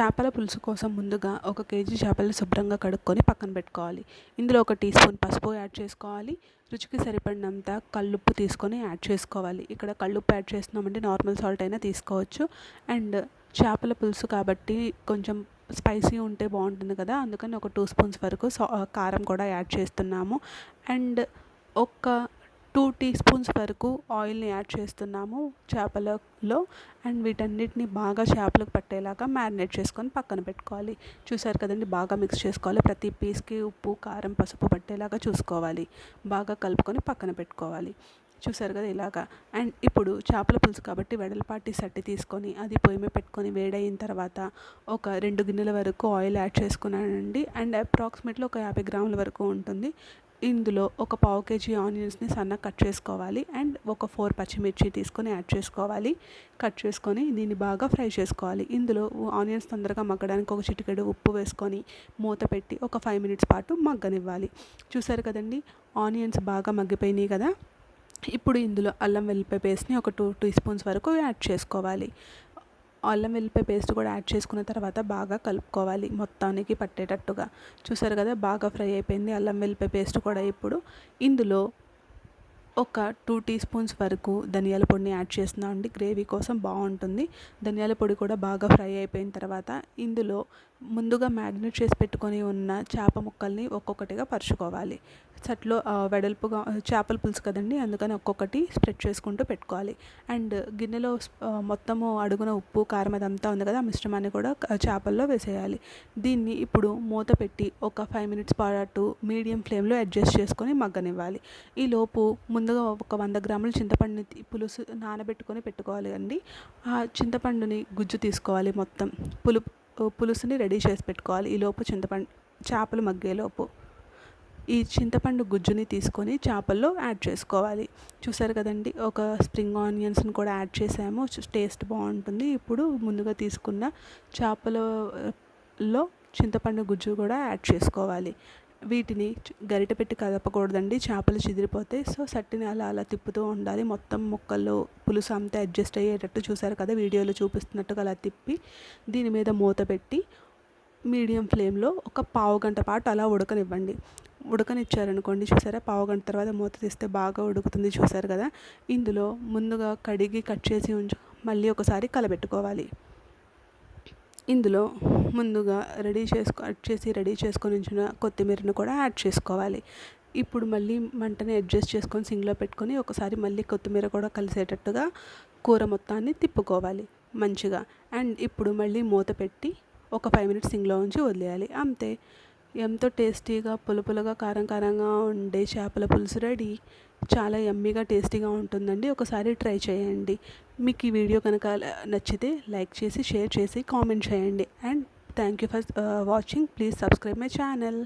చేపల పులుసు కోసం ముందుగా 1 కేజీ చేపలను శుభ్రంగా కడుక్కొని పక్కన పెట్టుకోవాలి. ఇందులో 1 టీ స్పూన్ పసుపు యాడ్ చేసుకోవాలి. రుచికి సరిపడినంత కల్లుప్పు తీసుకొని యాడ్ చేసుకోవాలి. ఇక్కడ కల్లుప్పు యాడ్ చేస్తున్నామంటే నార్మల్ సాల్ట్ అయినా తీసుకోవచ్చు. అండ్ చేపల పులుసు కాబట్టి కొంచెం స్పైసీ ఉంటే బాగుంటుంది కదా, అందుకని ఒక 2 స్పూన్స్ వరకు కారం కూడా యాడ్ చేస్తున్నాము. అండ్ ఒక 2 టీ స్పూన్స్ వరకు ఆయిల్ని యాడ్ చేస్తున్నాము చేపలలో. అండ్ వీటన్నిటిని బాగా చేపలకు పట్టేలాగా మ్యారినేట్ చేసుకొని పక్కన పెట్టుకోవాలి. చూసారు కదండి, బాగా మిక్స్ చేసుకోవాలి. ప్రతి పీస్కి ఉప్పు, కారం, పసుపు పట్టేలాగా చూసుకోవాలి. బాగా కలుపుకొని పక్కన పెట్టుకోవాలి. చూసారు కదా ఇలాగా. అండ్ ఇప్పుడు చేపల పులుసు కాబట్టి వెడల్పాటి సట్టి తీసుకొని అది పొయ్యి మీద పెట్టుకొని వేడైన తర్వాత ఒక 2 గిన్నెల వరకు ఆయిల్ యాడ్ చేసుకున్నానండి. అండ్ అప్రాక్సిమేట్లీ ఒక 50 గ్రాముల వరకు ఉంటుంది. ఇందులో ఒక 1/2 కేజీ ఆనియన్స్ని సన్నగా కట్ చేసుకోవాలి. అండ్ ఒక 4 పచ్చిమిర్చి తీసుకొని యాడ్ చేసుకోవాలి. కట్ చేసుకొని దీన్ని బాగా ఫ్రై చేసుకోవాలి. ఇందులో ఆనియన్స్ తొందరగా మగ్గడానికి ఒక చిటికెడు ఉప్పు వేసుకొని మూత పెట్టి ఒక 5 మినిట్స్ పాటు మగ్గనివ్వాలి. చూసారు కదండి, ఆనియన్స్ బాగా మగ్గిపోయినాయి కదా. ఇప్పుడు ఇందులో అల్లం వెల్లిపాయ పేస్ట్ని ఒక 2 టీ స్పూన్స్ వరకు యాడ్ చేసుకోవాలి. అల్లం వెల్లిపాయ పేస్ట్ కూడా యాడ్ చేసుకున్న తర్వాత బాగా కలుపుకోవాలి మొత్తానికి పట్టేటట్టుగా. చూసారు కదా, బాగా ఫ్రై అయిపోయింది అల్లం వెల్లిపాయ పేస్ట్ కూడా. ఇప్పుడు ఇందులో ఒక 2 టీ స్పూన్స్ వరకు ధనియాల పొడిని యాడ్ చేస్తున్నామండి. గ్రేవీ కోసం బాగుంటుంది. ధనియాల పొడి కూడా బాగా ఫ్రై అయిపోయిన తర్వాత ఇందులో ముందుగా మ్యారినేట్ చేసి పెట్టుకొని ఉన్న చేప ముక్కల్ని ఒక్కొక్కటిగా పరుచుకోవాలి. సట్లో వెడల్పుగా చేపల పులుసు కదండి, అందుకని ఒక్కొక్కటి స్ప్రెడ్ చేసుకుంటూ పెట్టుకోవాలి. అండ్ గిన్నెలో మొత్తము అడుగున ఉప్పు, కారం అదంతా ఉంది కదా, ఆ మిశ్రమాన్ని కూడా చేపల్లో వేసేయాలి. దీన్ని ఇప్పుడు మూత పెట్టి ఒక 5 మినిట్స్ పాటు మీడియం ఫ్లేమ్లో అడ్జస్ట్ చేసుకొని మగ్గనివ్వాలి. ఈలోపు ముందుగా ఒక 100 గ్రాముల చింతపండుని పులుసు నానబెట్టుకొని పెట్టుకోవాలి అండి. ఆ చింతపండుని గుజ్జు తీసుకోవాలి. మొత్తం పులుసుని రెడీ చేసి పెట్టుకోవాలి. ఈలోపు చేపలు మగ్గేలోపు ఈ చింతపండు గుజ్జుని తీసుకొని చేపల్లో యాడ్ చేసుకోవాలి. చూసారు కదండి, ఒక స్ప్రింగ్ ఆనియన్స్ని కూడా యాడ్ చేసాము. టేస్ట్ బాగుంటుంది. ఇప్పుడు ముందుగా తీసుకున్న చేపలలో చింతపండు గుజ్జు కూడా యాడ్ చేసుకోవాలి. వీటిని గరిటె పెట్టి కదపకూడదండి, చేపలు చిదిరిపోతాయి. సో సట్టిని అలా తిప్పుతూ ఉండాలి. మొత్తం ముక్కల్లో పులుసు అంతా అడ్జస్ట్ అయ్యేటట్టు చూసారు కదా, వీడియోలో చూపిస్తున్నట్టుగా అలా తిప్పి దీని మీద మూత పెట్టి మీడియం ఫ్లేమ్లో ఒక 1/2 గంట పాటు అలా ఉడకనివ్వండి. ఉడకనిచ్చారనుకోండి, చూసారా, 1/2 గంట తర్వాత మూత తీస్తే బాగా ఉడుకుతుంది. చూసారు కదా, ఇందులో ముందుగా కడిగి కట్ చేసి మళ్ళీ ఒకసారి కలబెట్టుకోవాలి. ఇందులో ముందుగా రెడీ చేసుకొని ఉంచిన కొత్తిమీరను కూడా యాడ్ చేసుకోవాలి. ఇప్పుడు మళ్ళీ మంటని అడ్జస్ట్ చేసుకొని సింగ్లో పెట్టుకొని ఒకసారి మళ్ళీ కొత్తిమీర కూడా కలిసేటట్టుగా కూర మొత్తాన్ని తిప్పుకోవాలి మంచిగా. అండ్ ఇప్పుడు మళ్ళీ మూత పెట్టి ఒక 5 మినిట్స్ సింగ్లో ఉంచి వదిలేయాలి. అంతే, ఎంతో టేస్టీగా పులుపులుగా కారంగా ఉండే చేపల పులుసు రెడీ. చాలా యమ్మీగా టేస్టీగా ఉంటుందండి. ఒకసారి ట్రై చేయండి. మీకు ఈ వీడియో కనుక నచ్చితే లైక్ చేసి, షేర్ చేసి, కామెంట్ చేయండి. And thank you for watching. Please subscribe my channel.